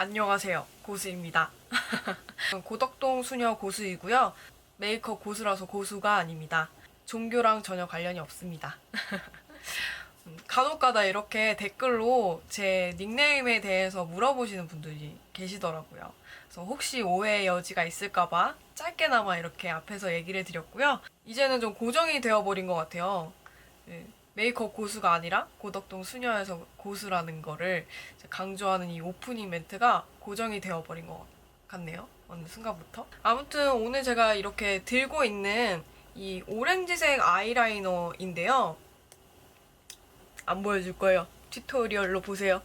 안녕하세요. 고수입니다. 고덕동 수녀 고수이고요. 메이크업 고수라서 고수가 아닙니다. 종교랑 전혀 관련이 없습니다. 간혹가다 이렇게 댓글로 제 닉네임에 대해서 물어보시는 분들이 계시더라고요. 그래서 혹시 오해의 여지가 있을까봐 짧게나마 이렇게 앞에서 얘기를 드렸고요. 이제는 좀 고정이 되어버린 것 같아요. 메이크업 고수가 아니라 고덕동 수녀에서 고수라는 거를 강조하는 이 오프닝 멘트가 고정이 되어버린 것 같네요. 어느 순간부터. 아무튼 오늘 제가 이렇게 들고 있는 이 오렌지색 아이라이너인데요. 안 보여줄 거예요. 튜토리얼로 보세요.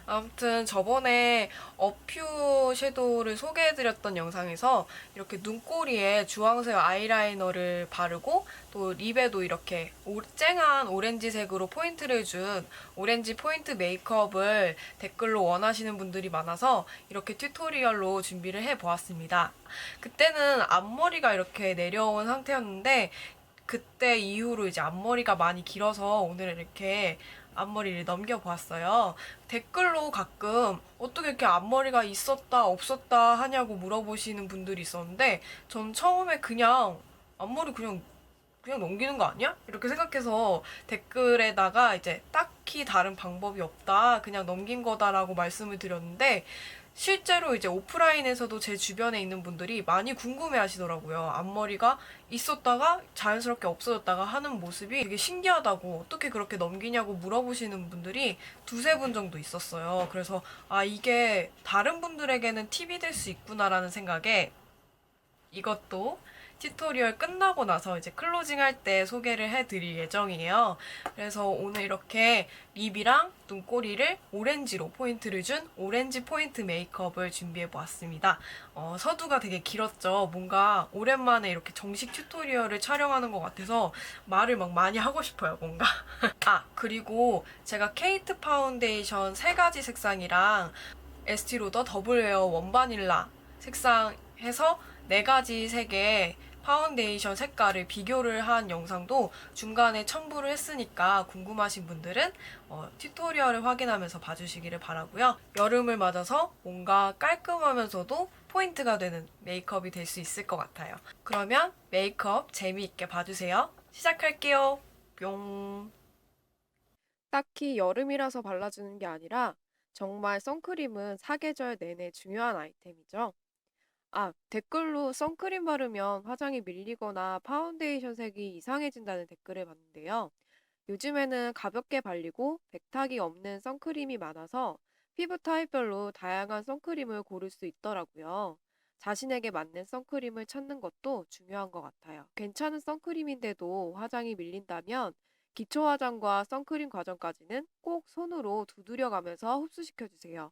아무튼 저번에 어퓨 섀도우를 소개해드렸던 영상에서 이렇게 눈꼬리에 주황색 아이라이너를 바르고 또 립에도 이렇게 쨍한 오렌지색으로 포인트를 준 오렌지 포인트 메이크업을 댓글로 원하시는 분들이 많아서 이렇게 튜토리얼로 준비를 해보았습니다. 그때는 앞머리가 이렇게 내려온 상태였는데 그때 이후로 이제 앞머리가 많이 길어서 오늘 이렇게 앞머리를 넘겨보았어요. 댓글로 가끔 어떻게 이렇게 앞머리가 있었다 없었다 하냐고 물어보시는 분들이 있었는데 전 처음에 그냥 앞머리 그냥 넘기는 거 아니야? 이렇게 생각해서 댓글에다가 이제 딱히 다른 방법이 없다. 그냥 넘긴 거다라고 말씀을 드렸는데 실제로 이제 오프라인에서도 제 주변에 있는 분들이 많이 궁금해 하시더라고요. 앞머리가 있었다가 자연스럽게 없어졌다가 하는 모습이 되게 신기하다고 어떻게 그렇게 넘기냐고 물어보시는 분들이 두세 분 정도 있었어요. 그래서 이게 다른 분들에게는 팁이 될 수 있구나라는 생각에 이것도 튜토리얼 끝나고 나서 이제 클로징 할 때 소개를 해드릴 예정이에요. 그래서 오늘 이렇게 립이랑 눈꼬리를 오렌지로 포인트를 준 오렌지 포인트 메이크업을 준비해 보았습니다. 서두가 되게 길었죠. 뭔가 오랜만에 이렇게 정식 튜토리얼을 촬영하는 것 같아서 말을 막 많이 하고 싶어요, 뭔가. 그리고 제가 케이트 파운데이션 3가지 색상이랑 에스티로더 더블웨어 원바닐라 색상 해서 4가지 색의 파운데이션 색깔을 비교를 한 영상도 중간에 첨부를 했으니까 궁금하신 분들은 튜토리얼을 확인하면서 봐주시기를 바라고요. 여름을 맞아서 뭔가 깔끔하면서도 포인트가 되는 메이크업이 될 수 있을 것 같아요. 그러면 메이크업 재미있게 봐주세요. 시작할게요. 뿅. 딱히 여름이라서 발라주는 게 아니라 정말 선크림은 사계절 내내 중요한 아이템이죠. 댓글로 선크림 바르면 화장이 밀리거나 파운데이션 색이 이상해진다는 댓글을 봤는데요. 요즘에는 가볍게 발리고 백탁이 없는 선크림이 많아서 피부 타입별로 다양한 선크림을 고를 수 있더라고요. 자신에게 맞는 선크림을 찾는 것도 중요한 것 같아요. 괜찮은 선크림인데도 화장이 밀린다면 기초 화장과 선크림 과정까지는 꼭 손으로 두드려가면서 흡수시켜주세요.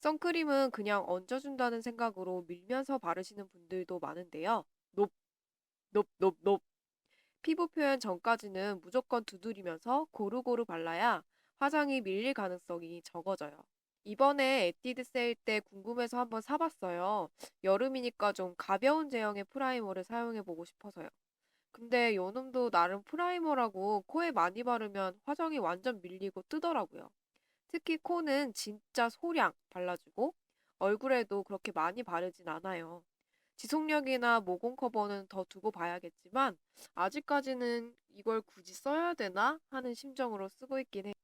선크림은 그냥 얹어준다는 생각으로 밀면서 바르시는 분들도 많은데요. 높, 높, 높, 높. 피부 표현 전까지는 무조건 두드리면서 고루고루 발라야 화장이 밀릴 가능성이 적어져요. 이번에 에뛰드 세일 때 궁금해서 한번 사봤어요. 여름이니까 좀 가벼운 제형의 프라이머를 사용해보고 싶어서요. 근데 요놈도 나름 프라이머라고 코에 많이 바르면 화장이 완전 밀리고 뜨더라고요. 특히 코는 진짜 소량 발라주고 얼굴에도 그렇게 많이 바르진 않아요. 지속력이나 모공 커버는 더 두고 봐야겠지만 아직까지는 이걸 굳이 써야 되나 하는 심정으로 쓰고 있긴 해요.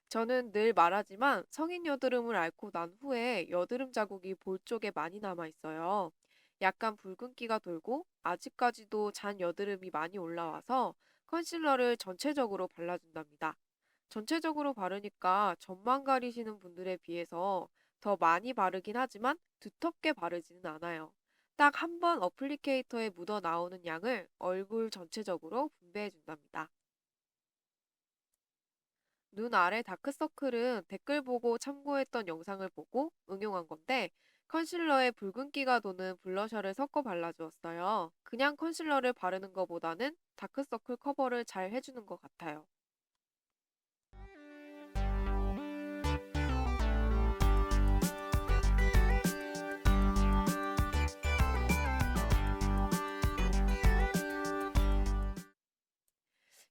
저는 늘 말하지만 성인 여드름을 앓고 난 후에 여드름 자국이 볼 쪽에 많이 남아 있어요. 약간 붉은기가 돌고 아직까지도 잔 여드름이 많이 올라와서 컨실러를 전체적으로 발라준답니다. 전체적으로 바르니까 점만 가리시는 분들에 비해서 더 많이 바르긴 하지만 두텁게 바르지는 않아요. 딱 한 번 어플리케이터에 묻어 나오는 양을 얼굴 전체적으로 분배해 준답니다. 눈 아래 다크서클은 댓글 보고 참고했던 영상을 보고 응용한 건데 컨실러에 붉은기가 도는 블러셔를 섞어 발라주었어요. 그냥 컨실러를 바르는 것보다는 다크서클 커버를 잘 해주는 것 같아요.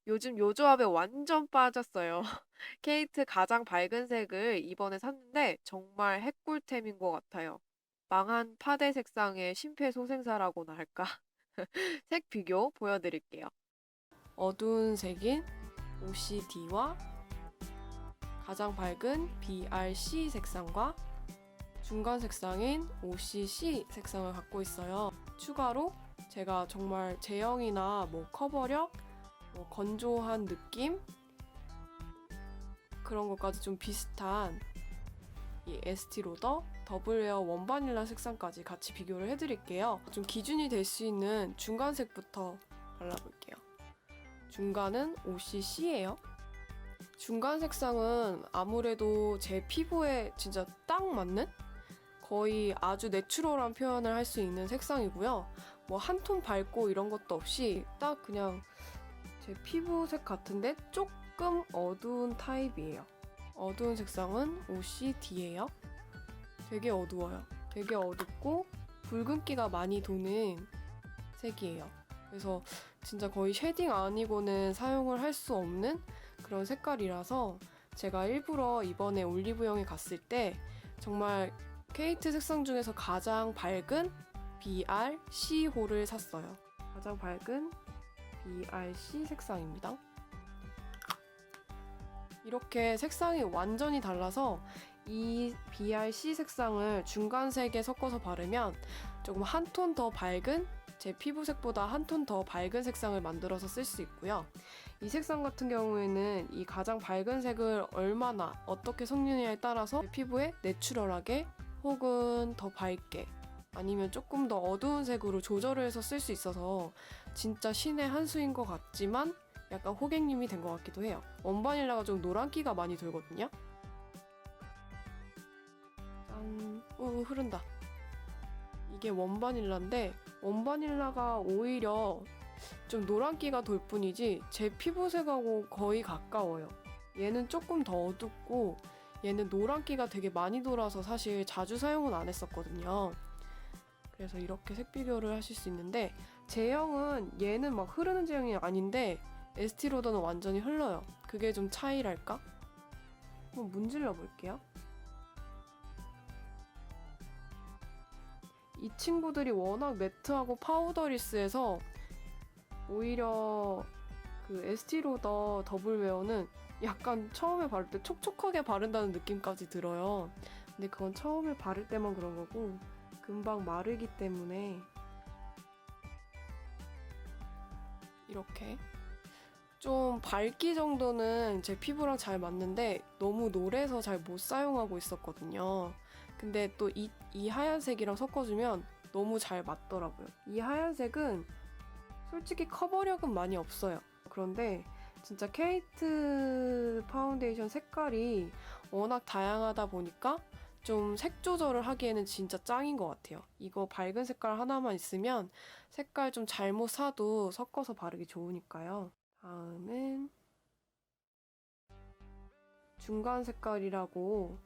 요즘 요 조합에 완전 빠졌어요. 케이트 가장 밝은 색을 이번에 샀는데 정말 핵꿀템인 것 같아요. 망한 파데 색상의 심폐소생사라고나 할까? 색 비교 보여드릴게요. 어두운 색인 OCD와 가장 밝은 BRC 색상과 중간 색상인 OCC 색상을 갖고 있어요. 추가로 제가 정말 제형이나 뭐 커버력, 뭐 건조한 느낌 그런 것까지 좀 비슷한 이 에스티로더 더블웨어 원바닐라 색상까지 같이 비교를 해드릴게요. 좀 기준이 될 수 있는 중간색부터 발라볼게요. 중간은 OCC예요. 중간 색상은 아무래도 제 피부에 진짜 딱 맞는 거의 아주 내추럴한 표현을 할 수 있는 색상이고요. 뭐 한 톤 밝고 이런 것도 없이 딱 그냥 제 피부색 같은데 조금 어두운 타입이에요. 어두운 색상은 OCD예요. 되게 어두워요. 되게 어둡고 붉은기가 많이 도는 색이에요. 그래서 진짜 거의 쉐딩 아니고는 사용을 할 수 없는 그런 색깔이라서 제가 일부러 이번에 올리브영에 갔을 때 정말 케이트 색상 중에서 가장 밝은 BRC 호를 샀어요. 가장 밝은 BRC 색상입니다. 이렇게 색상이 완전히 달라서 이 BRC 색상을 중간색에 섞어서 바르면 조금 한 톤 더 밝은 제 피부색보다 한 톤 더 밝은 색상을 만들어서 쓸 수 있고요. 이 색상 같은 경우에는 이 가장 밝은 색을 얼마나 어떻게 섞느냐에 따라서 피부에 내추럴하게 혹은 더 밝게 아니면 조금 더 어두운 색으로 조절을 해서 쓸 수 있어서 진짜 신의 한 수인 것 같지만 약간 호객님이 된 것 같기도 해요. 원바닐라가 좀 노란기가 많이 돌거든요. 짠, 흐른다. 이게 원바닐라인데 원바닐라가 오히려 좀 노란기가 돌 뿐이지 제 피부색하고 거의 가까워요. 얘는 조금 더 어둡고 얘는 노란기가 되게 많이 돌아서 사실 자주 사용은 안 했었거든요. 그래서 이렇게 색 비교를 하실 수 있는데 제형은 얘는 막 흐르는 제형이 아닌데 에스티로더는 완전히 흘러요. 그게 좀 차이랄까? 한번 문질러 볼게요. 이 친구들이 워낙 매트하고 파우더리스해서 오히려 그 에스티로더 더블웨어는 약간 처음에 바를 때 촉촉하게 바른다는 느낌까지 들어요. 근데 그건 처음에 바를 때만 그런 거고 금방 마르기 때문에 이렇게 좀 밝기 정도는 제 피부랑 잘 맞는데 너무 노래서 잘 못 사용하고 있었거든요. 근데 또 이 하얀색이랑 섞어주면 너무 잘 맞더라고요. 이 하얀색은 솔직히 커버력은 많이 없어요. 그런데 진짜 케이트 파운데이션 색깔이 워낙 다양하다 보니까 좀 색 조절을 하기에는 진짜 짱인 것 같아요. 이거 밝은 색깔 하나만 있으면 색깔 좀 잘못 사도 섞어서 바르기 좋으니까요. 다음은 중간 색깔이라고,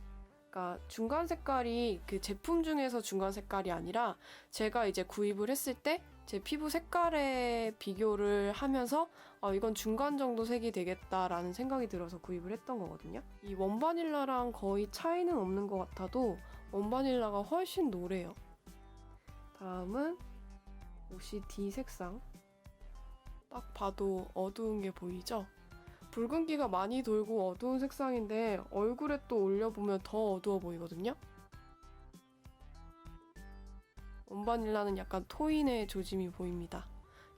그러니까 중간 색깔이 그 제품 중에서 중간 색깔이 아니라 제가 이제 구입을 했을 때 제 피부 색깔에 비교를 하면서 이건 중간 정도 색이 되겠다라는 생각이 들어서 구입을 했던 거거든요. 이 원바닐라랑 거의 차이는 없는 것 같아도 원바닐라가 훨씬 노래요. 다음은 OCD 색상. 딱 봐도 어두운 게 보이죠? 붉은기가 많이 돌고 어두운 색상인데 얼굴에 또 올려보면 더 어두워 보이거든요? 원바닐라는 약간 토인의 조짐이 보입니다.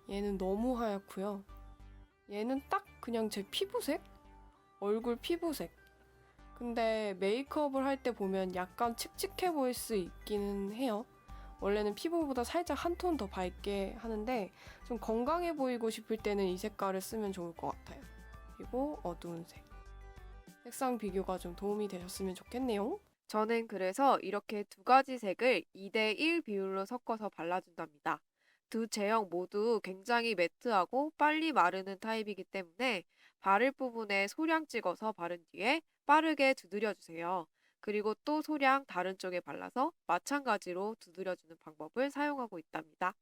얘는 너무 하얗고요. 얘는 딱 그냥 제 피부색? 얼굴 피부색. 근데 메이크업을 할 때 보면 약간 칙칙해 보일 수 있기는 해요. 원래는 피부보다 살짝 한 톤 더 밝게 하는데 좀 건강해 보이고 싶을 때는 이 색깔을 쓰면 좋을 것 같아요. 그리고 어두운 색. 색상 비교가 좀 도움이 되셨으면 좋겠네요. 저는 그래서 이렇게 두 가지 색을 2대1 비율로 섞어서 발라준답니다. 두 제형 모두 굉장히 매트하고 빨리 마르는 타입이기 때문에 바를 부분에 소량 찍어서 바른 뒤에 빠르게 두드려주세요. 그리고 또 소량 다른 쪽에 발라서 마찬가지로 두드려주는 방법을 사용하고 있답니다.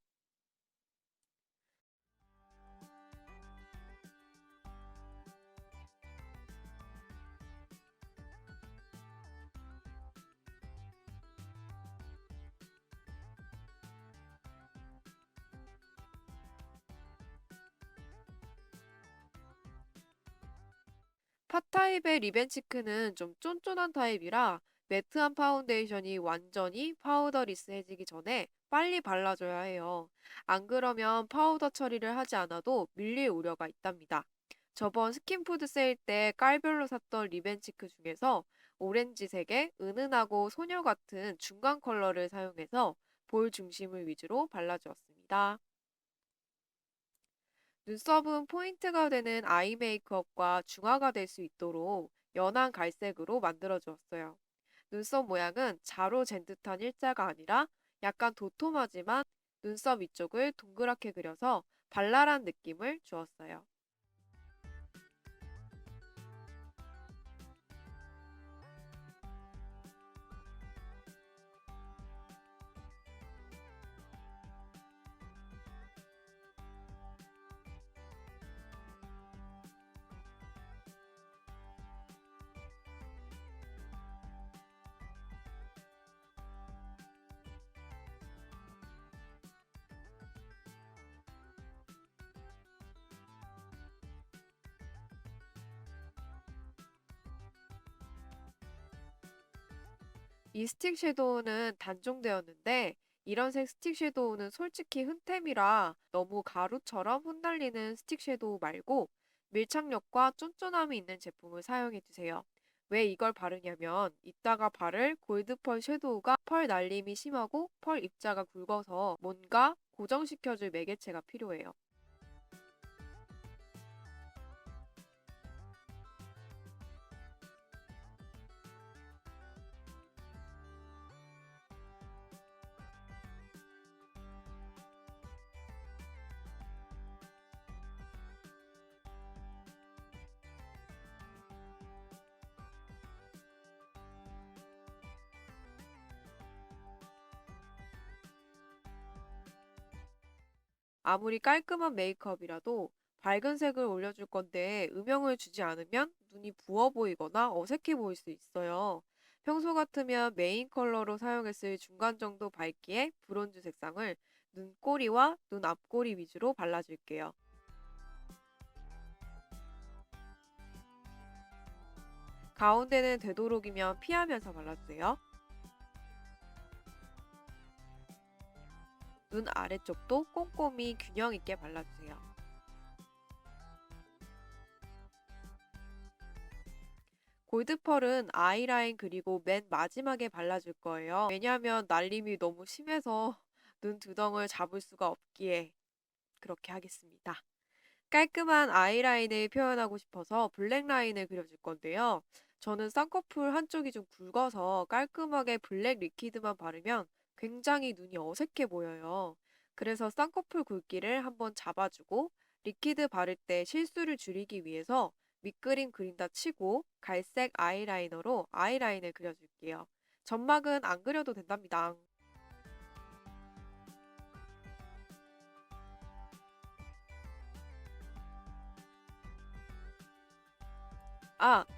팟 타입의 리벤치크는 좀 쫀쫀한 타입이라 매트한 파운데이션이 완전히 파우더리스해지기 전에 빨리 발라줘야 해요. 안 그러면 파우더 처리를 하지 않아도 밀릴 우려가 있답니다. 저번 스킨푸드 세일 때 깔별로 샀던 리벤치크 중에서 오렌지색의 은은하고 소녀 같은 중간 컬러를 사용해서 볼 중심을 위주로 발라주었습니다. 눈썹은 포인트가 되는 아이 메이크업과 중화가 될 수 있도록 연한 갈색으로 만들어 주었어요. 눈썹 모양은 자로 잰 듯한 일자가 아니라 약간 도톰하지만 눈썹 위쪽을 동그랗게 그려서 발랄한 느낌을 주었어요. 이 스틱 섀도우는 단종되었는데 이런 색 스틱 섀도우는 솔직히 흔템이라 너무 가루처럼 흩날리는 스틱 섀도우 말고 밀착력과 쫀쫀함이 있는 제품을 사용해 주세요. 왜 이걸 바르냐면 이따가 바를 골드 펄 섀도우가 펄 날림이 심하고 펄 입자가 굵어서 뭔가 고정시켜줄 매개체가 필요해요. 아무리 깔끔한 메이크업이라도 밝은 색을 올려줄 건데 음영을 주지 않으면 눈이 부어 보이거나 어색해 보일 수 있어요. 평소 같으면 메인 컬러로 사용했을 중간 정도 밝기의 브론즈 색상을 눈꼬리와 눈 앞꼬리 위주로 발라줄게요. 가운데는 되도록이면 피하면서 발라주세요. 눈 아래쪽도 꼼꼼히 균형 있게 발라주세요. 골드펄은 아이라인 그리고 맨 마지막에 발라줄 거예요. 왜냐하면 날림이 너무 심해서 눈 두덩을 잡을 수가 없기에 그렇게 하겠습니다. 깔끔한 아이라인을 표현하고 싶어서 블랙 라인을 그려줄 건데요. 저는 쌍꺼풀 한쪽이 좀 굵어서 깔끔하게 블랙 리퀴드만 바르면 굉장히 눈이 어색해 보여요. 그래서 쌍꺼풀 굵기를 한번 잡아주고 리퀴드 바를 때 실수를 줄이기 위해서 밑그림 그린다 치고 갈색 아이라이너로 아이라인을 그려줄게요. 점막은 안 그려도 된답니다.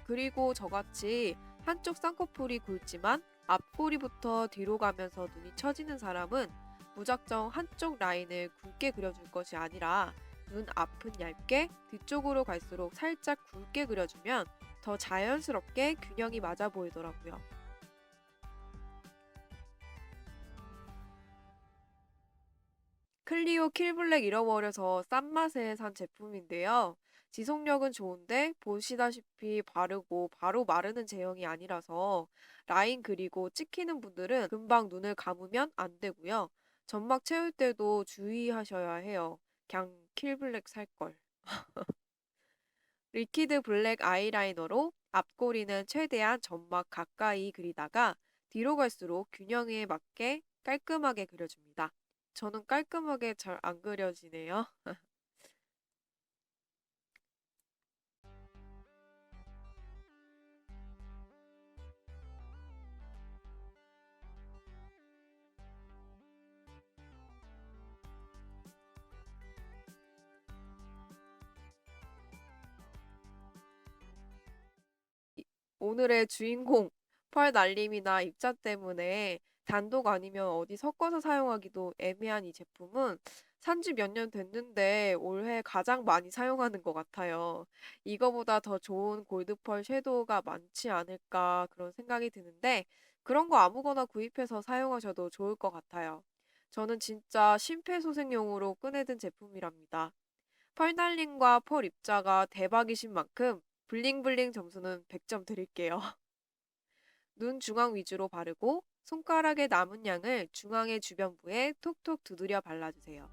그리고 저같이 한쪽 쌍꺼풀이 굵지만 앞꼬리부터 뒤로 가면서 눈이 처지는 사람은 무작정 한쪽 라인을 굵게 그려줄 것이 아니라 눈 앞은 얇게 뒤쪽으로 갈수록 살짝 굵게 그려주면 더 자연스럽게 균형이 맞아 보이더라고요. 클리오 킬블랙 잃어버려서 싼 맛에 산 제품인데요. 지속력은 좋은데 보시다시피 바르고 바로 마르는 제형이 아니라서 라인 그리고 찍히는 분들은 금방 눈을 감으면 안 되고요. 점막 채울 때도 주의하셔야 해요. 그냥 킬블랙 살 걸. 리퀴드 블랙 아이라이너로 앞꼬리는 최대한 점막 가까이 그리다가 뒤로 갈수록 균형에 맞게 깔끔하게 그려줍니다. 저는 깔끔하게 잘 안 그려지네요. 이- 오늘의 주인공 펄 날림이나 입자 때문에 단독 아니면 어디 섞어서 사용하기도 애매한 이 제품은 산지 몇 년 됐는데 올해 가장 많이 사용하는 것 같아요. 이거보다 더 좋은 골드펄 섀도우가 많지 않을까 그런 생각이 드는데 그런 거 아무거나 구입해서 사용하셔도 좋을 것 같아요. 저는 진짜 심폐소생용으로 꺼내든 제품이랍니다. 펄 달림과 펄 입자가 대박이신 만큼 블링블링 점수는 100점 드릴게요. 눈 중앙 위주로 바르고 손가락에 남은 양을 중앙의 주변부에 톡톡 두드려 발라주세요.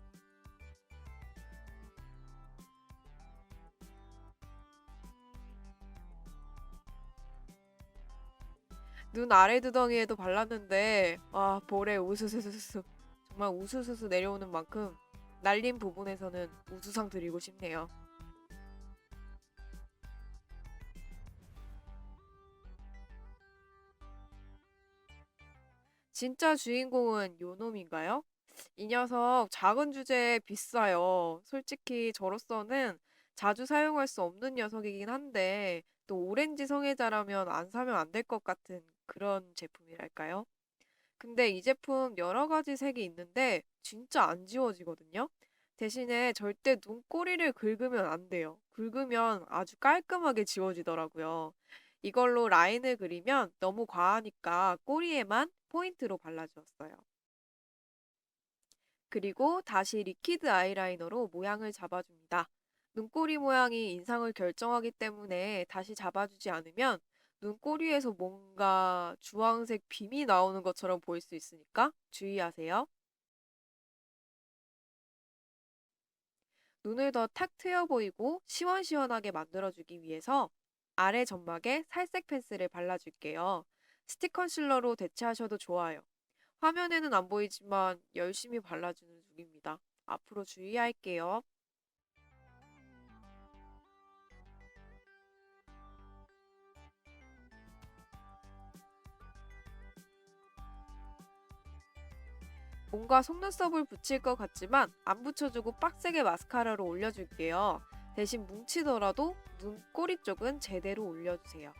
눈 아래 두덩이에도 발랐는데 볼에 우수수수수 정말 우수수수 내려오는 만큼 날린 부분에서는 우수상 드리고 싶네요. 진짜 주인공은 요놈인가요? 이 녀석 작은 주제에 비싸요. 솔직히 저로서는 자주 사용할 수 없는 녀석이긴 한데 또 오렌지 성애자라면 안 사면 안 될 것 같은 그런 제품이랄까요? 근데 이 제품 여러 가지 색이 있는데 진짜 안 지워지거든요. 대신에 절대 눈꼬리를 긁으면 안 돼요. 긁으면 아주 깔끔하게 지워지더라고요. 이걸로 라인을 그리면 너무 과하니까 꼬리에만 포인트로 발라주었어요. 그리고 다시 리퀴드 아이라이너로 모양을 잡아줍니다. 눈꼬리 모양이 인상을 결정하기 때문에 다시 잡아주지 않으면 눈꼬리에서 뭔가 주황색 빔이 나오는 것처럼 보일 수 있으니까 주의하세요. 눈을 더 탁 트여 보이고 시원시원하게 만들어주기 위해서 아래 점막에 살색 펜슬을 발라줄게요. 스틱 컨실러로 대체하셔도 좋아요. 화면에는 안 보이지만 열심히 발라주는 중입니다. 앞으로 주의할게요. 뭔가 속눈썹을 붙일 것 같지만 안 붙여주고 빡세게 마스카라로 올려줄게요. 대신 뭉치더라도 눈꼬리 쪽은 제대로 올려주세요.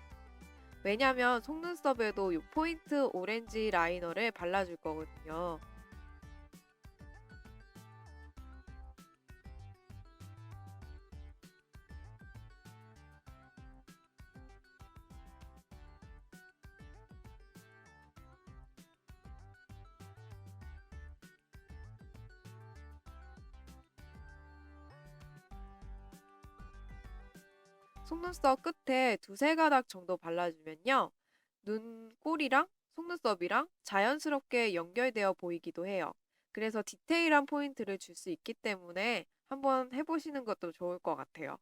왜냐면 속눈썹에도 이 포인트 오렌지 라이너를 발라줄 거거든요. 속눈썹 끝에 두세 가닥 정도 발라주면요. 눈꼬리랑 속눈썹이랑 자연스럽게 연결되어 보이기도 해요. 그래서 디테일한 포인트를 줄 수 있기 때문에 한번 해보시는 것도 좋을 것 같아요.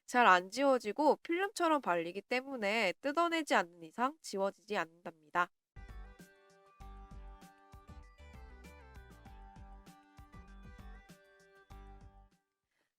잘 안 지워지고 필름처럼 발리기 때문에 뜯어내지 않는 이상 지워지지 않는답니다.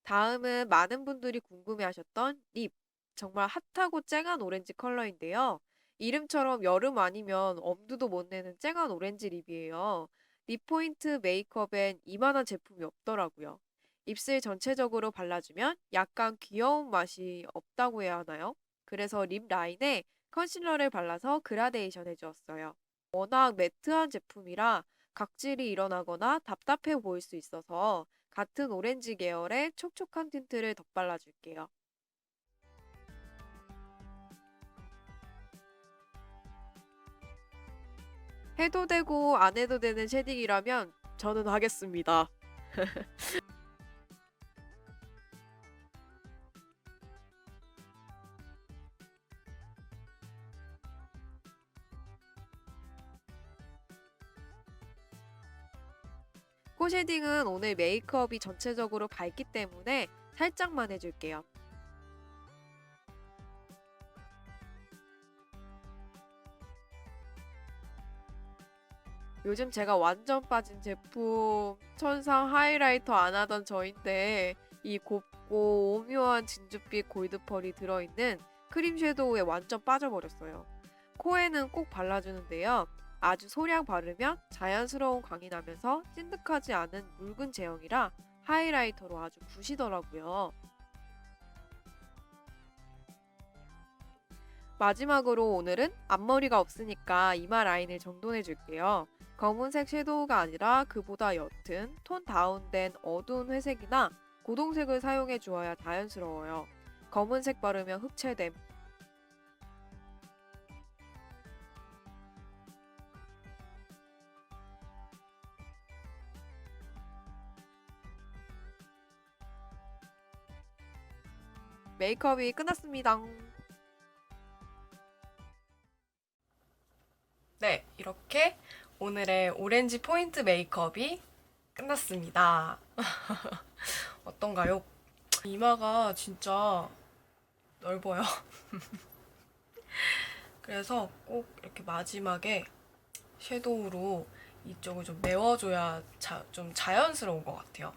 다음은 많은 분들이 궁금해하셨던 립. 정말 핫하고 쨍한 오렌지 컬러인데요. 이름처럼 여름 아니면 엄두도 못 내는 쨍한 오렌지 립이에요. 립 포인트 메이크업엔 이만한 제품이 없더라고요. 입술 전체적으로 발라주면 약간 귀여운 맛이 없다고 해야 하나요? 그래서 립 라인에 컨실러를 발라서 그라데이션 해주었어요. 워낙 매트한 제품이라 각질이 일어나거나 답답해 보일 수 있어서 같은 오렌지 계열의 촉촉한 틴트를 덧발라줄게요. 해도 되고 안 해도 되는 쉐딩이라면 저는 하겠습니다. 코 쉐딩은 오늘 메이크업이 전체적으로 밝기 때문에 살짝만 해줄게요. 요즘 제가 완전 빠진 제품 천상 하이라이터 안 하던 저인데 이 곱고 오묘한 진주빛 골드펄이 들어있는 크림 섀도우에 완전 빠져버렸어요. 코에는 꼭 발라주는데요. 아주 소량 바르면 자연스러운 광이 나면서 찐득하지 않은 묽은 제형이라 하이라이터로 아주 부시더라고요. 마지막으로 오늘은 앞머리가 없으니까 이마 라인을 정돈해 줄게요. 검은색 섀도우가 아니라 그보다 옅은 톤 다운된 어두운 회색이나 고동색을 사용해 주어야 자연스러워요. 검은색 바르면 흑채됨. 메이크업이 끝났습니다. 네, 이렇게 오늘의 오렌지 포인트 메이크업이 끝났습니다. 어떤가요? 이마가 진짜 넓어요. 그래서 꼭 이렇게 마지막에 섀도우로 이쪽을 좀 메워줘야 좀 자연스러운 것 같아요.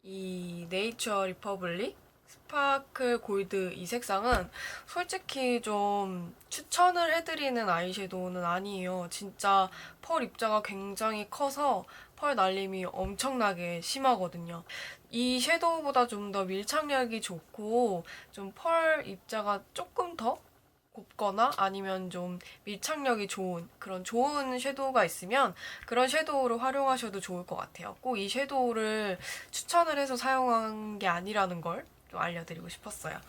이 네이처 리퍼블릭 스파클 골드 이 색상은 솔직히 좀 추천을 해드리는 아이섀도우는 아니에요. 진짜 펄 입자가 굉장히 커서 펄 날림이 엄청나게 심하거든요. 이 섀도우보다 좀 더 밀착력이 좋고 좀 펄 입자가 조금 더 곱거나 아니면 좀 밀착력이 좋은 그런 좋은 섀도우가 있으면 그런 섀도우를 활용하셔도 좋을 것 같아요. 꼭 이 섀도우를 추천을 해서 사용한 게 아니라는 걸 좀 알려드리고 싶었어요.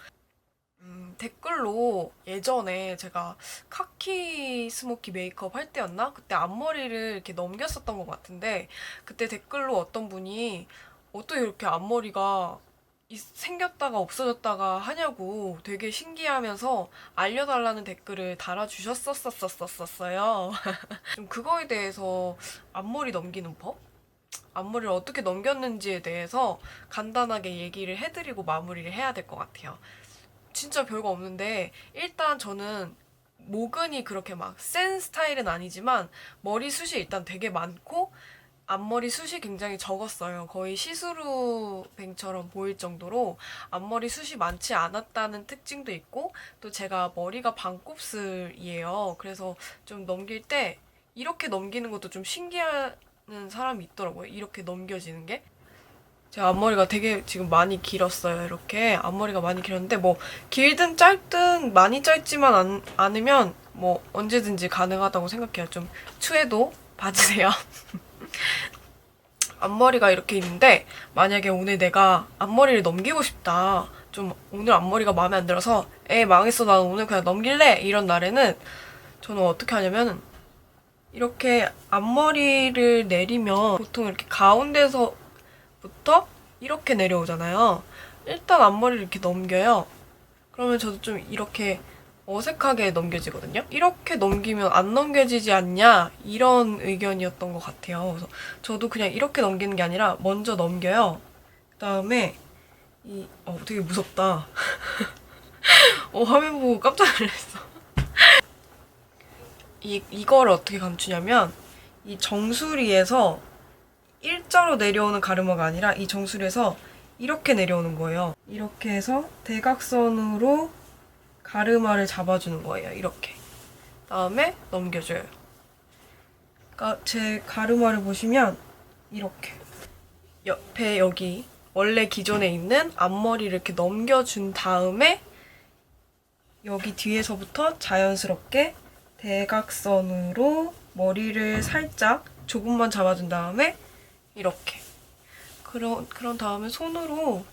댓글로 예전에 제가 카키 스모키 메이크업 할 때였나? 그때 앞머리를 이렇게 넘겼었던 것 같은데 그때 댓글로 어떤 분이 어떻게 이렇게 앞머리가 생겼다가 없어졌다가 하냐고 되게 신기해하면서 알려달라는 댓글을 달아주셨었어요. 좀 그거에 대해서 앞머리 넘기는 법? 앞머리를 어떻게 넘겼는지에 대해서 간단하게 얘기를 해드리고 마무리를 해야 될 것 같아요. 진짜 별거 없는데 일단 저는 모근이 그렇게 막 센 스타일은 아니지만 머리숱이 일단 되게 많고 앞머리 숱이 굉장히 적었어요. 거의 시스루뱅처럼 보일 정도로 앞머리 숱이 많지 않았다는 특징도 있고 또 제가 머리가 반곱슬이에요. 그래서 좀 넘길 때 이렇게 넘기는 것도 좀 신기한 사람이 있더라고요. 이렇게 넘겨지는 게. 제 앞머리가 되게 지금 많이 길었어요. 이렇게 앞머리가 많이 길었는데 뭐 길든 짧든 많이 짧지만 않으면 뭐 언제든지 가능하다고 생각해요. 좀 추해도 봐주세요. 앞머리가 이렇게 있는데 만약에 오늘 내가 앞머리를 넘기고 싶다. 좀 오늘 앞머리가 마음에 안 들어서 망했어. 나 오늘 그냥 넘길래. 이런 날에는 저는 어떻게 하냐면 이렇게 앞머리를 내리면 보통 이렇게 가운데서부터 이렇게 내려오잖아요. 일단 앞머리를 이렇게 넘겨요. 그러면 저도 좀 이렇게 어색하게 넘겨지거든요. 이렇게 넘기면 안 넘겨지지 않냐 이런 의견이었던 것 같아요. 그래서 저도 그냥 이렇게 넘기는 게 아니라 먼저 넘겨요. 그다음에 되게 무섭다. 화면 보고 깜짝 놀랐어. 이거를 어떻게 감추냐면 이 정수리에서 일자로 내려오는 가르마가 아니라 이 정수리에서 이렇게 내려오는 거예요. 이렇게 해서 대각선으로 가르마를 잡아주는 거예요. 이렇게. 다음에 넘겨줘요. 그러니까 제 가르마를 보시면 이렇게 옆에 여기 원래 기존에 있는 앞머리를 이렇게 넘겨준 다음에 여기 뒤에서부터 자연스럽게 대각선으로 머리를 살짝 조금만 잡아준 다음에 이렇게. 그런 다음에 손으로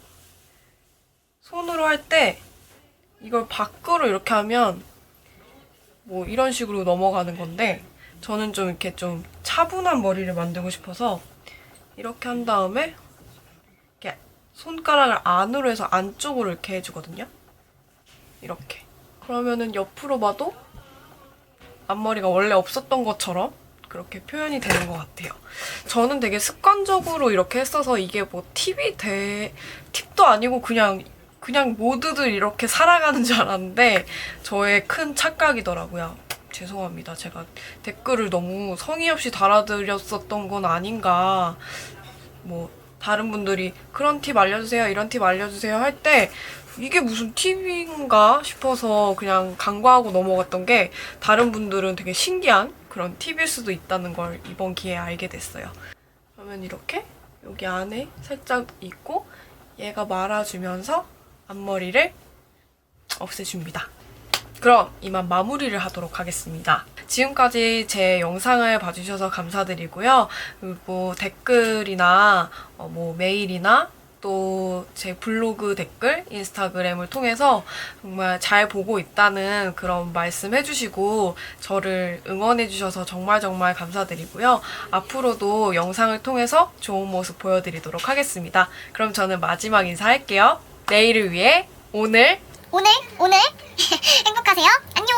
할 때 이걸 밖으로 이렇게 하면 뭐 이런 식으로 넘어가는 건데 저는 좀 이렇게 좀 차분한 머리를 만들고 싶어서 이렇게 한 다음에 이렇게 손가락을 안으로 해서 안쪽으로 이렇게 해주거든요. 이렇게. 그러면은 옆으로 봐도 앞머리가 원래 없었던 것처럼 그렇게 표현이 되는 것 같아요. 저는 되게 습관적으로 이렇게 했어서 이게 뭐 팁도 아니고 그냥 모두들 이렇게 살아가는 줄 알았는데 저의 큰 착각이더라고요. 죄송합니다. 제가 댓글을 너무 성의 없이 달아드렸었던 건 아닌가. 뭐 다른 분들이 그런 팁 알려주세요, 이런 팁 알려주세요 할 때 이게 무슨 팁인가 싶어서 그냥 간과하고 넘어갔던 게 다른 분들은 되게 신기한 그런 팁일 수도 있다는 걸 이번 기회에 알게 됐어요. 그러면 이렇게 여기 안에 살짝 있고 얘가 말아주면서 앞머리를 없애줍니다. 그럼 이만 마무리를 하도록 하겠습니다. 지금까지 제 영상을 봐주셔서 감사드리고요. 그리고 댓글이나 뭐 메일이나 또 제 블로그 댓글, 인스타그램을 통해서 정말 잘 보고 있다는 그런 말씀 해주시고 저를 응원해주셔서 정말 정말 감사드리고요. 앞으로도 영상을 통해서 좋은 모습 보여드리도록 하겠습니다. 그럼 저는 마지막 인사할게요. 내일을 위해 오늘 오늘 행복하세요. 안녕.